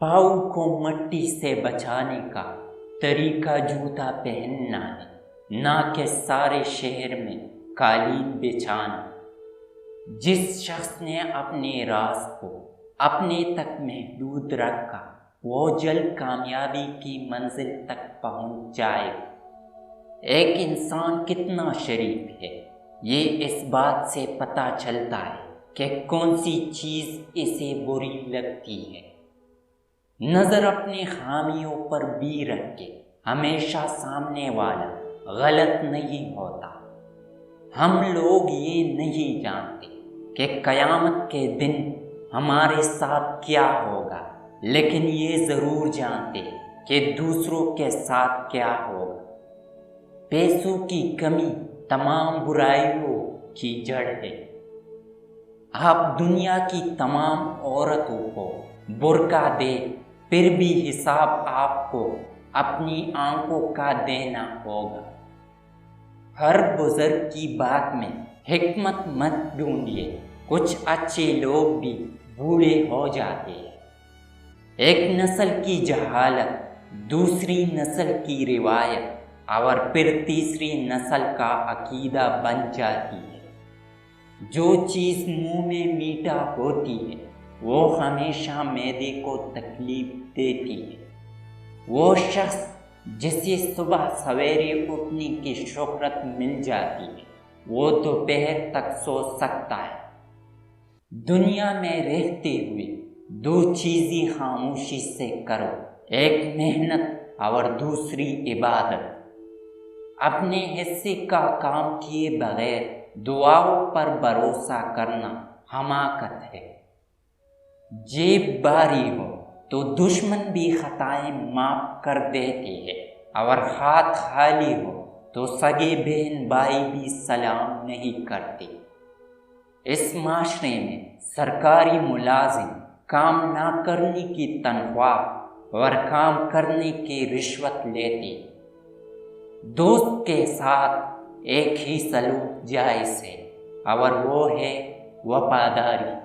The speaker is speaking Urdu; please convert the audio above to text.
پاؤں کو مٹی سے بچانے کا طریقہ جوتا پہننا ہے، نہ کہ سارے شہر میں قالین بچھانا۔ جس شخص نے اپنے راز کو اپنے تک محدود رکھا، وہ جلد کامیابی کی منزل تک پہنچ جائے گا۔ ایک انسان کتنا شریف ہے، یہ اس بات سے پتہ چلتا ہے کہ کون سی چیز اسے بری لگتی ہے۔ نظر اپنے خامیوں پر بھی رکھ کے ہمیشہ سامنے والا غلط نہیں ہوتا۔ ہم لوگ یہ نہیں جانتے کہ قیامت کے دن ہمارے ساتھ کیا ہوگا، لیکن یہ ضرور جانتے کہ دوسروں کے ساتھ کیا ہوگا۔ پیسوں کی کمی تمام برائیوں کی جڑ ہے۔ آپ دنیا کی تمام عورتوں کو برقع دے، پھر بھی حساب آپ کو اپنی آنکھوں کا دینا ہوگا۔ ہر بزرگ کی بات میں حکمت مت ڈھونڈیے، کچھ اچھے لوگ بھی بوڑھے ہو جاتے ہیں۔ ایک نسل کی جہالت دوسری نسل کی روایت اور پھر تیسری نسل کا عقیدہ بن جاتی ہے۔ جو چیز منہ میں میٹھا ہوتی ہے وہ ہمیشہ معدے کو تکلیف دیتی ہے۔ وہ شخص جسے صبح سویرے اٹھنے کی شہرت مل جاتی ہے، وہ دوپہر تک سو سکتا ہے۔ دنیا میں رہتے ہوئے دو چیزیں خاموشی سے کرو، ایک محنت اور دوسری عبادت۔ اپنے حصے کا کام کیے بغیر دعاؤں پر بھروسہ کرنا حماقت ہے۔ جیب بھاری ہو تو دشمن بھی خطائیں معاف کر دیتے ہیں، اور ہاتھ خالی ہو تو سگے بہن بھائی بھی سلام نہیں کرتے۔ اس معاشرے میں سرکاری ملازم کام نہ کرنے کی تنخواہ اور کام کرنے کی رشوت لیتے۔ دوست کے ساتھ ایک ہی سلوک جائز ہے، اور وہ ہے وفاداری۔